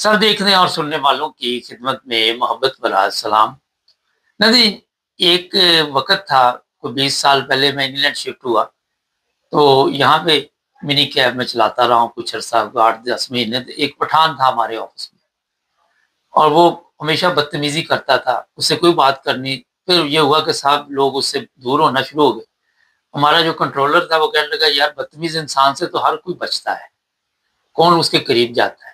سب دیکھنے اور سننے والوں کی خدمت میں محبت بھرا سلام۔ ندی، ایک وقت تھا، کوئی 20 سال پہلے میں انگلینڈ شفٹ ہوا تو یہاں پہ منی کیب میں چلاتا رہا ہوں کچھ عرصہ، 8-10 مہینے۔ ایک پٹھان تھا ہمارے آفس میں اور وہ ہمیشہ بدتمیزی کرتا تھا، اس سے کوئی بات کرنی۔ پھر یہ ہوا کہ صاحب لوگ اس سے دور ہونا شروع ہو گئے۔ ہمارا جو کنٹرولر تھا وہ کہنے لگا یار بدتمیز انسان سے تو ہر کوئی بچتا ہے، کون اس کے قریب جاتا ہے۔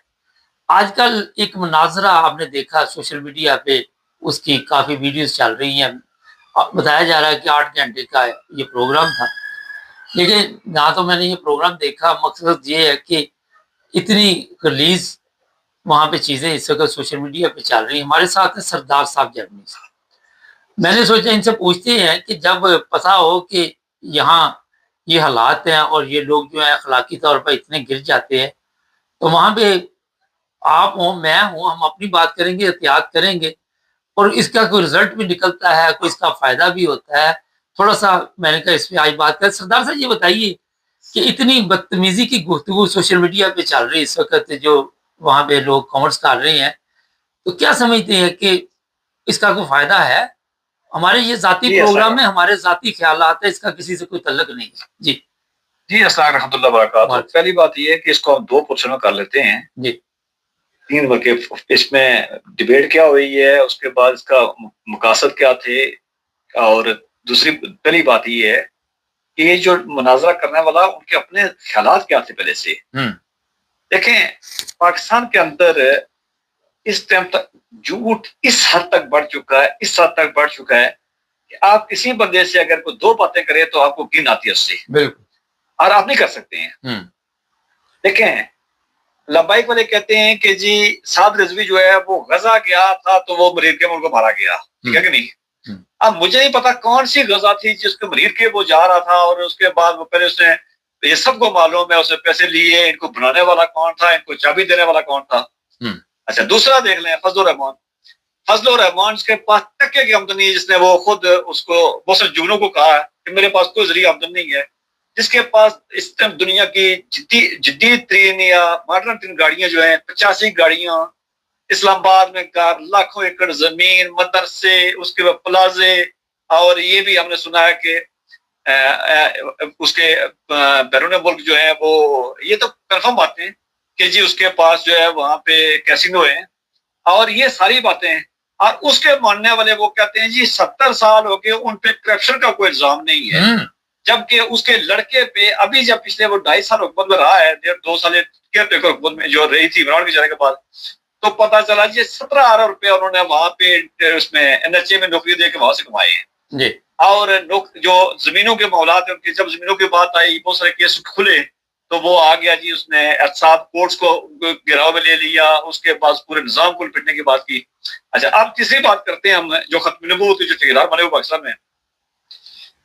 آج کل ایک مناظرہ آپ نے دیکھا سوشل میڈیا پہ، اس کی کافی ویڈیوز چل رہی ہیں، بتایا جا رہا ہے کہ 8 گھنٹے کا یہ پروگرام تھا، لیکن نہ تو میں نے یہ پروگرام دیکھا۔ مقصد یہ ہے کہ اتنی غلیظ وہاں پہ چیزیں اس وقت سوشل میڈیا پہ چل رہی ہیں۔ ہمارے ساتھ ہیں سردار صاحب جرمنی سے۔ میں نے سوچا ان سے پوچھتے ہیں کہ جب پتا ہو کہ یہاں یہ حالات ہیں اور یہ لوگ جو ہیں اخلاقی طور پر اتنے گر جاتے ہیں، تو وہاں پہ آپ ہوں، میں ہوں، ہم اپنی بات کریں گے، احتیاط کریں گے اور اس کا کوئی رزلٹ بھی نکلتا ہے، کوئی اس کا فائدہ بھی ہوتا ہے۔ تھوڑا سا میں نے کہا اس پہ آج بات کریں۔ سردار صاحب یہ بتائیے کہ اتنی بدتمیزی کی گفتگو سوشل میڈیا پہ چل رہی ہے اس وقت، جو وہاں پہ لوگ کامنٹس کر رہے ہیں، تو کیا سمجھتے ہیں کہ اس کا کوئی فائدہ ہے؟ ہمارے یہ ذاتی جی پروگرام ہے، ہمارے ذاتی خیالات ہیں، اس کا کسی سے کوئی تعلق نہیں ہے۔ جی السلام رحمۃ اللہ وبرکاتہ۔ پہلی بات یہ ہے کہ اس کو ہم 2 پورشن میں کر لیتے ہیں، جی 3 بلکہ اس میں ڈبیٹ کیا ہوئی ہے، اس کے بعد اس کا مقاصد کیا تھے، اور دوسری پہلی بات یہ ہے کہ یہ جو مناظرہ کرنے والا ان کے اپنے خیالات کیا تھے پہلے سے۔ دیکھیں پاکستان کے اندر اس ٹائم تک جھوٹ اس حد تک بڑھ چکا ہے کہ آپ کسی بندے سے اگر کوئی 2 باتیں کرے تو آپ کو گن آتی ہے اس سے، بالکل، اور آپ نہیں کر سکتے ہیں۔ دیکھیں لبیک والے کہتے ہیں کہ جی سعد رضوی جو ہے وہ غزہ گیا تھا تو وہ مریر کے ملک کو مارا گیا، ٹھیک ہے کہ نہیں؟ اب مجھے نہیں پتا کون سی غزہ تھی جس کو مریر کے وہ جا رہا تھا، اور اس کے بعد وہ پہلے اس نے، یہ سب کو معلوم ہے، اس نے پیسے لیے، ان کو بنانے والا کون تھا، ان کو چابی دینے والا کون تھا۔ اچھا دوسرا دیکھ لیں فضل الرحمان کے پاس ٹکے کی آمدنی ہے، جس نے وہ خود اس کو بہت جگنوں کو کہا ہے کہ میرے پاس کوئی ذریعہ آمدن نہیں ہے، جس کے پاس اس ٹائم دنیا کی جدید ترین یا ماڈرن ترین گاڑیاں جو ہیں 85 گاڑیاں، اسلام آباد میں لاکھوں ایکڑ زمین، مدرسے، اس کے بعد پلازے، اور یہ بھی ہم نے سنا ہے کہ اس کے بیرون ملک جو ہے وہ، یہ تو کنفرم باتیں ہیں کہ جی اس کے پاس جو ہے وہاں پہ کیسینو ہیں، اور یہ ساری باتیں ہیں۔ اور اس کے ماننے والے وہ کہتے ہیں جی 70 سال ہو گئے ان پہ کرپشن کا کوئی الزام نہیں ہے، جبکہ اس کے لڑکے پہ ابھی جب پچھلے وہ 2.5 سال حکومت میں رہا ہے، 2 سال کیئر ٹیکر حکومت میں جو رہی تھی عمران کے جانے کے بعد، تو پتا چلا جی 17 ارب روپے انہوں نے وہاں پہ اس میں NHA میں نوکری دے کے وہاں سے کمائے ہیں جی۔ اور جو زمینوں کے معاملات ہیں، ان کی جب زمینوں کی بات آئی بہت سارے کیس کھلے تو وہ آ گیا جی، اس نے احتساب کورٹس کو گراؤ میں لے لیا، اس کے بعد پورے نظام کو لپٹنے کی بات کی۔ اچھا اب تیسری بات کرتے ہیں ہم، جو ختم نبوت جو ٹھیکیدار بنے ہوئے پاکستان میں،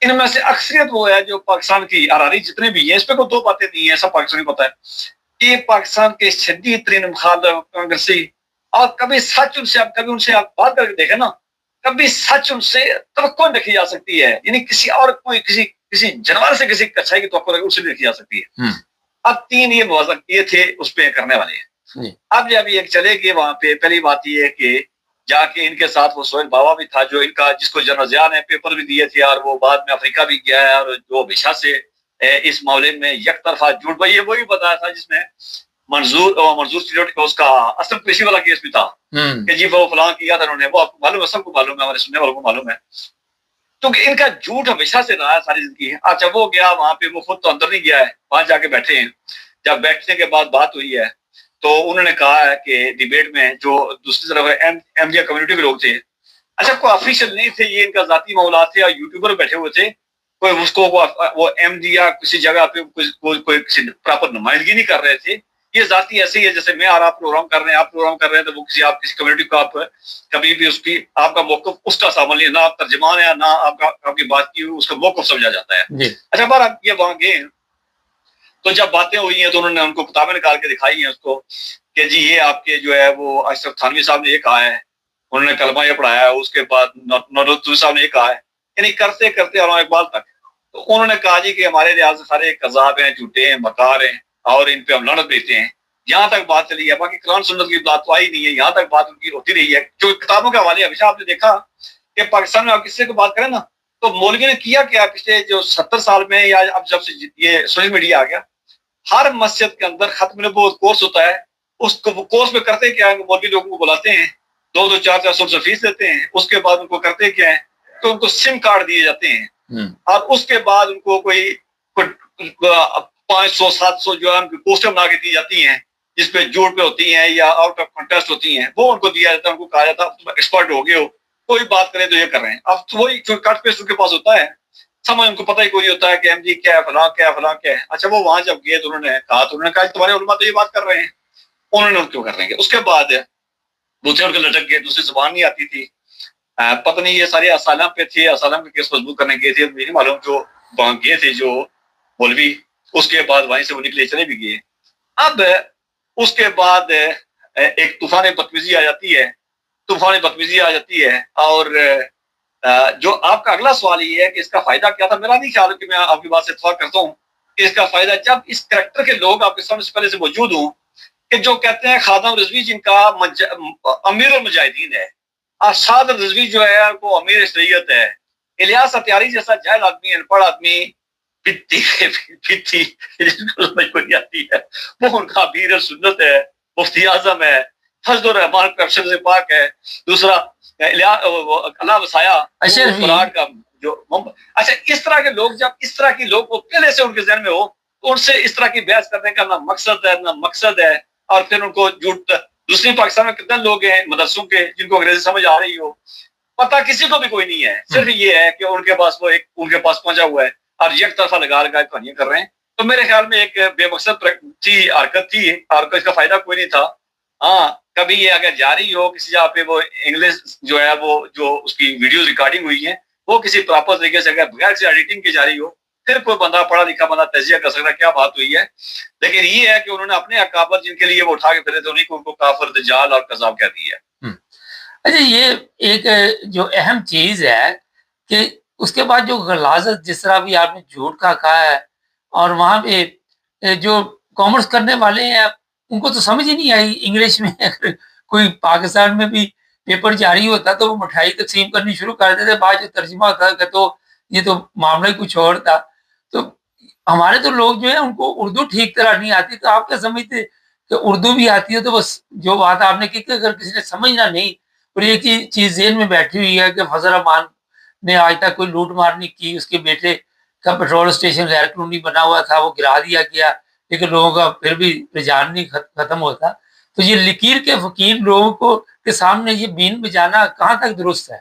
ان میں سے اکثریت وہ ہے جو پاکستان کی حراری جتنے بھی ہیں، اس پہ کوئی 2 باتیں نہیں ہیں، سب پاکستانی پتہ ہے کہ پاکستان کے شدید ترین مخالف کانگریسی، اور کبھی سچ ان سے آپ بات کر کے دیکھیں نا، کبھی سچ ان سے توقع نہیں رکھی جا سکتی ہے، یعنی کسی اور کوئی کسی جانور سے کسی اچھائی کی توقع اس سے نہیں رکھی جا سکتی ہے۔ اب 3 یہ موازنہ یہ تھے اس پہ کرنے والے۔ اب جب ایک چلے گئے وہاں پہ، پہلی بات یہ ہے کہ جا کے ان کے ساتھ وہ سہیل بابا بھی تھا، جو ان کا جس کو جنرل ضیاء نے پیپر بھی دیے تھے، اور وہ بعد میں افریقہ بھی گیا ہے، اور جو ہمیشہ سے اس معاملے میں یک طرفہ جھوٹ بھائی وہی بتایا تھا جس میں منظور سیلوٹ کا اس کا اصل پیشی والا کیس بھی تھا کہ جی وہ فلاں کیا تھا انہوں نے، وہ آپ کو معلوم ہے، سب کو معلوم ہے، ہمارے سننے والوں کو معلوم ہے، کیونکہ ان کا جھوٹ ہمیشہ سے رہا ہے ساری زندگی۔ اچھا وہ گیا وہاں پہ، وہ خود تو اندر نہیں گیا ہے، وہاں جا کے بیٹھے ہیں، جب بیٹھنے کے بعد بات ہوئی ہے تو انہوں نے کہا ہے کہ ڈیبیٹ میں جو دوسری طرف احمدیہ کمیونٹی کے لوگ تھے، اچھا کوئی آفیشیل نہیں تھے، یہ ان کا ذاتی معاملات تھے، اور یوٹیوبر بیٹھے ہوئے تھے، کوئی اس کو وہ احمدیہ کسی جگہ پہ کوئی کسی پراپر نمائندگی نہیں کر رہے تھے، یہ ذاتی ایسے ہی ہے جیسے میں اور آپ پروگرام کر رہے ہیں، آپ پروگرام کر رہے ہیں، تو وہ آپ کسی کمیونٹی کو آپ کبھی بھی اس کی آپ کا موقف اس کا سامان نہیں، نہ آپ ترجمان ہے، نہ آپ کی بات کی اس کا موقف سمجھا جاتا ہے۔ اچھا بار آپ یہ وہاں گئے تو جب باتیں ہوئی ہیں تو انہوں نے ان کو کتابیں نکال کے دکھائی ہیں اس کو کہ جی یہ آپ کے جو ہے وہ اشرف تھانوی صاحب نے یہ کہا ہے، انہوں نے کلمہ یہ پڑھایا ہے، اس کے بعد نوروز صاحب نے یہ کہا ہے، یعنی کرتے کرتے علامہ اقبال تک، تو انہوں نے کہا جی کہ ہمارے لحاظ سے سارے کذاب ہیں، جھوٹے ہیں، مکار ہیں، اور ان پہ ہم لعنت بھیجتے ہیں۔ یہاں تک بات چلی ہے. باقی قرآن سنت کی بات تو آئی نہیں ہے, یہاں تک بات ان کی ہوتی رہی ہے. جو کتابوں کے حوالے ہمیشہ آپ نے دیکھا کہ پاکستان میں آپ کسی کو بات کریں نا تو مولوی نے کیا کیا پچھلے جو 70 سال میں, یا اب جب سے یہ سوشل میڈیا آ گیا, ہر مسجد کے اندر ختم نبوت کورس ہوتا ہے. اس کو کورس میں کرتے کیا ہے, مولوی لوگوں کو بلاتے ہیں, 2-4 سو فیس دیتے ہیں. اس کے بعد ان کو کرتے کیا ہے کہ ان کو سم کارڈ دیے جاتے ہیں, اور اس کے بعد ان کو کوئی 500-700 جو ہے پوسٹر بنا کے دی جاتی ہیں جس پہ جھوٹ پہ ہوتی ہیں یا آؤٹ آف کنٹیسٹ ہوتی ہیں. وہ ان کو دیا جاتا ہے, ان کو کہا جاتا ہے تم ایکسپرٹ ہو گئے ہو, کوئی بات کرے تو یہ کر رہے ہیں. اب تو وہی جو کٹ پیسٹ ان کے پاس ہوتا ہے, سمجھ ان کو پتہ ہی کوئی ہوتا ہے کہ ایم جی کیا ہے, فلاں کیا ہے, فلاں کیا ہے. اچھا وہ وہاں جب گئے تو انہوں نے کہا, تو انہوں نے کہا تمہارے علماء تو یہ بات کر رہے ہیں, انہوں نے کیوں کر رہے ہیں. اس کے بعد دوسرے ان کے لٹک گئے, دوسری زبان نہیں آتی تھی, پتہ نہیں یہ سارے اسالم پہ تھے, اسالم کے کیس مضبوط کرنے گئے تھے, میری معلوم جو وہاں گئے تھے جو مولوی, اس کے بعد وہیں سے وہ نکلے چلے بھی گئے. اب اس کے بعد ایک طوفان بدتمیزی آ جاتی ہے, اور جو آپ کا اگلا سوال یہ ہے کہ اس کا فائدہ کیا تھا. میرا نہیں خیال کہ میں آپ کی بات سے اتفاق کرتا ہوں کہ اس کا فائدہ جب اس کریکٹر کے لوگ آپ کے سامنے سے پہلے سے موجود ہوں کہ جو کہتے ہیں خادم رضوی جن کا امیر المجاہدین ہے, ارشاد رضوی جو ہے وہ امیر شریعت ہے, الیاس اتیاری جیسا جاہل آدمی, ان پڑھ آدمی, آتی ہے, وہ ان کا امیر سنت ہے, مفتی اعظم ہے, فضل الرحمان کا ارشد پاک ہے, دوسرا اللہ وسایا فراق کا جو. اچھا اس طرح کے لوگ, جب اس طرح کی لوگ وہ پہلے سے ان کے ذہن میں ہو تو ان سے اس طرح کی بحث کرنے کا نہ مقصد ہے نہ مقصد ہے, اور پھر ان کو جھوٹ. دوسری پاکستان میں کتنے لوگ ہیں مدرسوں کے جن کو انگریزی سمجھ آ رہی ہو, پتہ کسی کو بھی کوئی نہیں ہے, صرف یہ ہے کہ ان کے پاس وہ ایک ان کے پاس پہنچا ہوا ہے اور یک طرفہ لگا کہانیاں کر رہے ہیں. تو میرے خیال میں ایک بے مقصد تھی, حرکت تھی, اور اس کا فائدہ کوئی نہیں تھا. ہاں کبھی یہ اگر جاری ہو کسی جگہ پہ وہ انگلش جو ہے وہ جو اس کی ویڈیوز ریکارڈنگ ہوئی ہے وہ کسی پراپر طریقے سے اگر بغیر سے ایڈیٹنگ کی جاری ہو, پھر کوئی بندہ پڑھا لکھا بندہ تجزیہ کر سکتا کیا بات ہوئی ہے. لیکن یہ ہے کہ انہوں نے اپنے اکابر جن کے لیے وہ اٹھا کے پھرے تھے انہیں کو ان کو کافر دجال اور کذاب کہہ دیا ہے. اچھا یہ ایک جو اہم چیز ہے کہ اس کے بعد جو غلاظت جس طرح بھی آپ نے جھوٹ کا کہا ہے, اور وہاں پہ جو کامرس کرنے والے ہیں ان کو تو سمجھ ہی نہیں آئی انگلش میں. اگر کوئی پاکستان میں بھی پیپر جاری ہوتا تو وہ مٹھائی تقسیم کرنی شروع کر دیتے, بعد جو ترجمہ ہوتا کہ تو یہ تو معاملہ ہی کچھ اور تھا. تو ہمارے تو لوگ جو ہیں ان کو اردو ٹھیک طرح نہیں آتی, تو آپ کیا سمجھتے کہ اردو بھی آتی ہے تو بس جو بات آپ نے کی کہ اگر کسی نے سمجھنا نہیں, اور ایک ہی چیز ذہن میں بیٹھی ہوئی ہے کہ فضل الرحمان نے آج تک کوئی لوٹ مار نہیں کی, اس کے بیٹے کا پیٹرول اسٹیشن غیر قانونی بنا ہوا تھا, وہ گرا دیا گیا, لیکن لوگوں کا پھر بھی رجحان نہیں ختم ہوتا. تو یہ لکیر کے فقیر لوگوں کو کے سامنے یہ بین بجانا کہاں تک درست ہے؟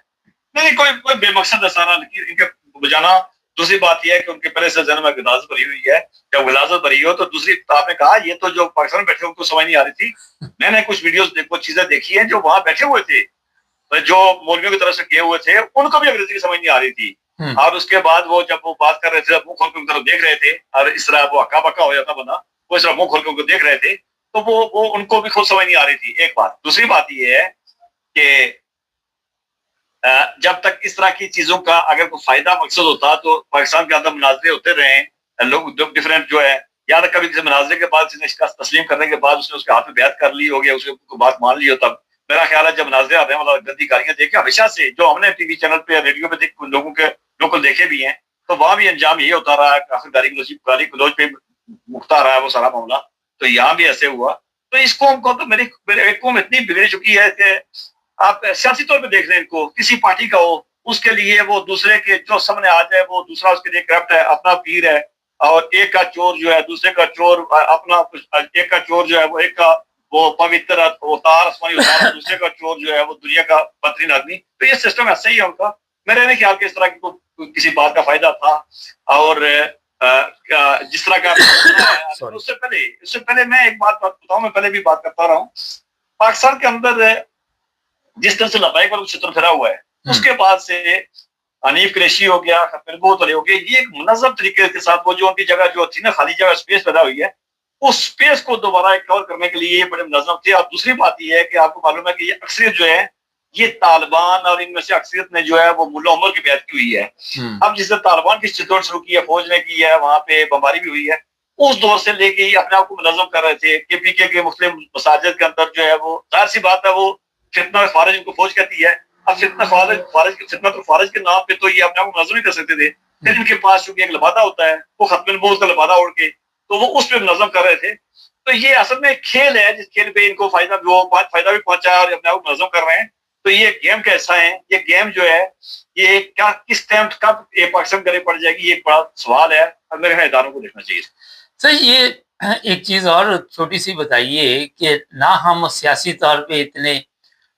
نہیں, کوئی بے مقصد ہے سارا لکیر ان کے بجانا. دوسری بات یہ ہے کہ ان کے پہلے سے ذہن میں غلاظت بھری ہوئی ہے. جب غلاظت بھری ہو تو دوسری آپ نے کہا یہ تو جو پاکستان میں بیٹھے ان کو سمجھ نہیں آ رہی تھی. میں نے کچھ ویڈیوز کچھ چیزیں دیکھی ہیں جو وہاں بیٹھے ہوئے تھے, جو مولویوں کی طرف سے کیے ہوئے تھے, ان کو بھی انگریزی کی سمجھ نہیں آ رہی تھی. اور اس کے بعد وہ جب وہ بات کر رہے تھے, منہ کھول کے ان کی طرف دیکھ رہے تھے, اور اس طرح وہ ہکا بکا ہو جاتا بندہ, وہ اس طرح منہ کھول کے ان کو دیکھ رہے تھے, تو وہ ان کو بھی خود سمجھ نہیں آ رہی تھی. ایک بات. دوسری بات یہ ہے کہ جب تک اس طرح کی چیزوں کا اگر کوئی فائدہ مقصد ہوتا تو پاکستان کے اندر مناظرے ہوتے رہے ہیں, لوگ ڈفرینٹ جو ہے, یا تک کبھی کسی مناظرے کے بعد تسلیم کرنے کے بعد اس نے اس کے ہاتھ میں بیعت کر لی ہوگی, اس کو بات مان لی ہو, تب میرا خیال ہے جب مناظرے آتے ہیں مطلب گندی گالیاں دیکھ کے ہمیشہ سے جو ہم نے ٹی وی چینل پہ ریڈیو پہ لوگوں کو دیکھے بھی ہیں, تو وہاں بھی انجام یہ ہوتا رہا ہے, کافی گالی گلوچ پہ مکتا رہا ہے وہ سارا معاملہ. تو یہاں بھی ایسے ہوا. تو اس قوم کو تو میری قوم اتنی بگڑ چکی ہے کہ آپ سیاسی طور پہ دیکھ رہے ہیں, ان کو کسی پارٹی کا ہو اس کے لیے وہ دوسرے کے جو سامنے آ جائے وہ دوسرا اس کے لیے کرپٹ ہے, اپنا پیر ہے, اور ایک کا چور جو ہے دوسرے کا چور اپنا, ایک کا چور جو ہے وہ ایک کا وہ پوتر اوتار آسمانی اوتار, دوسرے کا چور جو ہے وہ دنیا کا بدترین آدمی. تو یہ سسٹم ایسا ہی ہے ان کا. میرے نہیں خیال کہ اس طرح کی کسی بات کا فائدہ تھا. اور جس طرح کا اس سے پہلے میں ایک بات بتاؤں, میں پہلے بھی بات کرتا رہا ہوں. پاکستان کے اندر جس طرح سے لبیک والوں کو چتر پھرا ہوا ہے, اس کے بعد سے حنیف قریشی ہو گیا, ختم نبوت علی ہو گیا, یہ ایک منظم طریقے کے ساتھ وہ جو ان کی جگہ جو تھی نا خالی جگہ اسپیس پیدا ہوئی ہے, اس اسپیس کو دوبارہ کور کرنے کے لیے یہ بڑے منظم تھے. اور دوسری بات یہ ہے کہ آپ کو معلوم ہے کہ یہ اکثریت جو ہے یہ طالبان, اور ان میں سے اکثریت نے جو ہے وہ ملا عمر کی بیعت کی ہوئی ہے. اب جس سے طالبان کی چتور شروع کی ہے, فوج نے کی ہے, وہاں پہ بمباری بھی ہوئی ہے, اس دور سے لے کے ہی اپنے آپ کو منظم کر رہے تھے. کے پی کے مسلم مساجد کے اندر جو ہے وہ ظاہر سی بات ہے وہ فتنہ فارج ان کو فوج کہتی ہے. اب فتنہ فارج کے نام پہ تو یہ اپنے آپ کو منظم نہیں کر سکتے تھے. پھر ان کے پاس چونکہ ایک لبادہ ہوتا ہے وہ ختم الموت کا لبادہ اوڑھ کے تو وہ اس پہ منظم کر رہے تھے. تو یہ اصل میں ایک کھیل ہے جس کھیل پہ ان کو فائدہ بھی پہنچا ہے اور اپنے آپ کو منظم کر رہے ہیں. تو یہ گیم کیسا ہے, یہ گیم جو ہے یہ کیا کس ٹائم کب یہ پاکستان گلے پڑ جائے گی, یہ ایک بڑا سوال ہے اور میرے اداروں کو دیکھنا چاہیے. سر یہ ایک چیز اور چھوٹی سی بتائیے کہ نہ ہم سیاسی طور پہ اتنے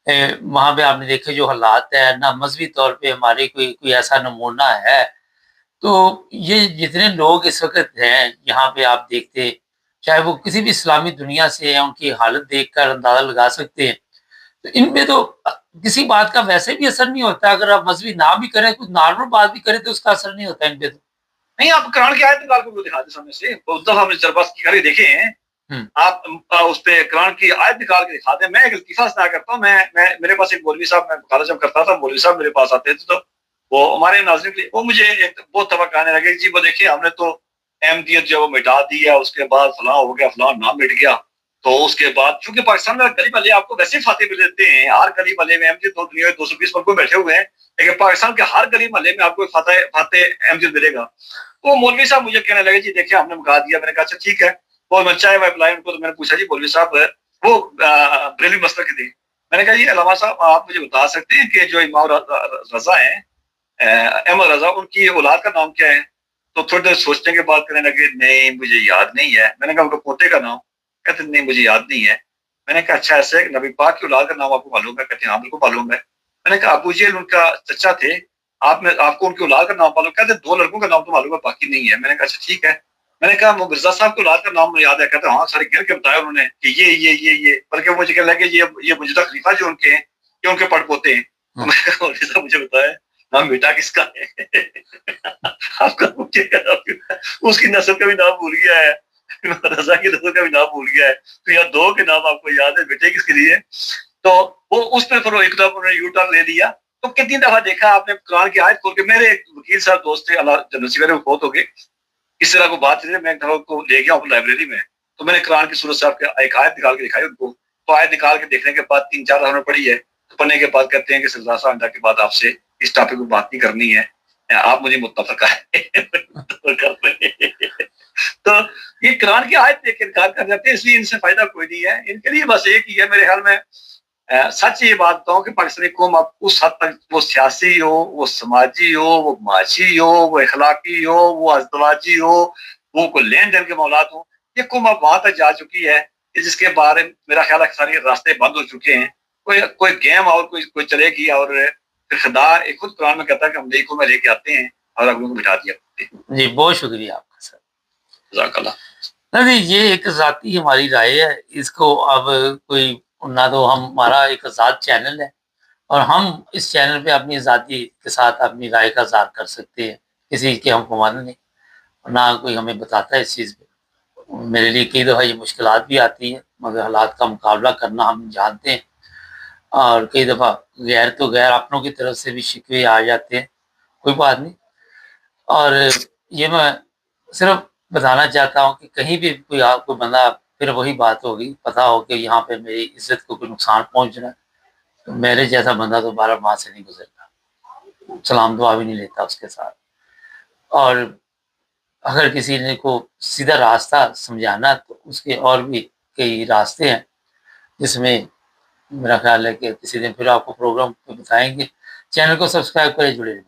وہاں پہ آپ نے دیکھے جو حالات ہے, نہ مذہبی طور پہ ہمارے کوئی ایسا نمونہ ہے. تو یہ جتنے لوگ اس وقت ہیں یہاں پہ آپ دیکھتے, چاہے وہ کسی بھی اسلامی دنیا سے ہیں, ان کی حالت دیکھ کر اندازہ لگا سکتے ہیں. تو ان پہ تو کسی بات کا ویسے بھی اثر نہیں ہوتا. اگر آپ مذہبی نہ بھی کریں, کچھ نارمل بات بھی کریں تو اس کا اثر نہیں ہوتا ان پہ. تو نہیں, آپ قرآن کی آیت نکال کو دکھا دیں سامنے سے. اس دفعہ ہم نے دربار کی گھر دیکھے ہیں, آپ اس پہ قرآن کی آیت نکال کے دکھا دیں. میں ایک لطیفہ سنا کرتا ہوں. میں میرے پاس ایک مولوی صاحب, میں مطالعہ جب کرتا تھا مولوی صاحب میرے پاس آتے تھے تو وہ ہمارے ناظرین کے لیے وہ مجھے ایک بہت طبق کہنے لگے جی وہ دیکھیے ہم نے تو احمدیت جو مٹا دی ہے, اس کے بعد فلاں ہو گیا, فلاں نام مٹ گیا. تو اس کے بعد چونکہ پاکستان میں گلی محلے آپ کو ویسے فاتح مل دیتے ہیں, ہر گلی محلے میں احمدیت دنیا 220 ملکوں بیٹھے ہوئے ہیں, لیکن پاکستان کے ہر گلی محلے میں آپ کو فاتح احمدیت ملے گا. وہ مولوی صاحب مجھے کہنے لگے جی دیکھیں ہم نے مکا دیا. میں نے کہا اچھا ٹھیک ہے, وہ میں چائے وائے پلائے ان کو. تو میں نے پوچھا جی مولوی صاحب وہ بریلوی مسلک کے تھے. میں نے کہا جی علامہ صاحب آپ مجھے بتا سکتے ہیں کہ جو امام رضا ہیں احمد رضا, ان کی اولاد کا نام کیا ہے؟ تو تھوڑی دیر سوچنے کے بعد کہنے لگے نہیں مجھے یاد نہیں ہے. میں نے کہا ان کے پوتے کا نام؟ کہتے نہیں مجھے یاد نہیں ہے. میں نے کہا اچھا ایسے نبی پاک کی اولاد کا نام آپ کو معلوم ہے؟ کہتے ہیں ہاں بالکل معلوم ہے. میں نے کہا ابو جہل ان کا چچا تھے, آپ کو ان کی اولاد کا نام معلوم؟ کہتے ہیں 2 لڑکوں کا نام تو معلوم ہے باقی نہیں ہے. میں نے کہا اچھا ٹھیک ہے. میں نے کہا وہ مرزا صاحب کی اولاد کا نام یاد ہے؟ کہتے ہیں ہاں سارے گھر کے بتایا انہوں نے کہ یہ بلکہ مجھے کہنے لگے یہ موجودہ خلیفہ جو ان کے ہیں یہ ان کے پڑ پوتے ہیں. میں نے کہا مولوی صاحب مجھے بتایا نام بیٹا کس کا ہے؟ آپ کا اس کی نسل کا بھی نام بھول گیا ہے, رضا کی نسل کا بھی نام بھول گیا ہے. تو یہاں 2 کے نام آپ کو یاد ہے, بیٹے کس کے لیے؟ تو وہ اس پہ پھر ایک دفعہ انہوں نے یو ٹرن لے لیا. تو کتنی دفعہ دیکھا آپ نے قرآن کی آیت کھول کے. میرے ایک وکیل صاحب دوست تھے, اللہ جنت سے وہ فوت ہو گئے, اس طرح کو بات تھی, میں ایک دفعہ کو لے گیا ہوں لائبریری میں. تو میں نے قرآن کی سورت صاحب کا ایک آیت نکال کے دکھائی ان کو. تو آیت نکال کے دیکھنے کے بعد 3-4 دفعہ پڑھی ہے. تو پڑھنے کے بعد کہتے ہیں کہ سلسلہ آئندہ کے بعد آپ سے اس ٹاپک پہ بات نہیں کرنی ہے, آپ مجھے متفق ہے. تو یہ قرآن کی آیت دیکھ کے انکار کر جاتے ہیں, اس لیے ان سے فائدہ کوئی نہیں ہے. ان کے لیے بس ایک ہی ہے میرے خیال میں, سچ یہ بات بتاؤں کہ پاکستانی قوم اب اس حد تک وہ سیاسی ہو, وہ سماجی ہو, وہ معاشی ہو, وہ اخلاقی ہو, وہ ازدواجی ہو, وہ کوئی لین دین کے معاملات ہوں, یہ قوم اب وہاں تک جا چکی ہے جس کے بارے میں میرا خیال ہے سارے راستے بند ہو چکے ہیں. کوئی گیم اور کوئی چلے گی اور پھر خدا خود قرآن میں کہتا ہے کہ ہم نئی قومیں لے کے آتے ہیں اور اگلوں کو بٹھا دیا. جی بہت شکریہ آپ کا سر. جزاک اللہ. نہیں یہ ایک ذاتی ہماری رائے ہے, اس کو اب کوئی نہ تو ہمارا ایک ذات چینل ہے اور ہم اس چینل پہ اپنی ذاتی کے ساتھ اپنی رائے کا اظہار کر سکتے ہیں, کسی کے ہم کو مانا نہیں, نہ کوئی ہمیں بتاتا ہے اس چیز پہ. میرے لیے کئی دفعہ یہ مشکلات بھی آتی ہیں مگر حالات کا مقابلہ کرنا ہم جانتے ہیں, اور کئی دفعہ غیر اپنوں کی طرف سے بھی شکوے آ جاتے ہیں, کوئی بات نہیں. اور یہ میں صرف بتانا چاہتا ہوں کہ کہیں بھی کوئی بندہ پھر وہی بات ہوگی, پتہ ہو کہ یہاں پہ میری عزت کو کوئی نقصان پہنچ رہا ہے, تو میرے جیسا بندہ تو 12 ماہ سے نہیں گزرتا, سلام دعا بھی نہیں لیتا اس کے ساتھ. اور اگر کسی نے کو سیدھا راستہ سمجھانا تو اس کے اور بھی کئی راستے ہیں, جس میں میرا خیال ہے کہ کسی دن پھر آپ کو پروگرام پہ بتائیں گے. چینل کو سبسکرائب کریں, جڑے رہیں.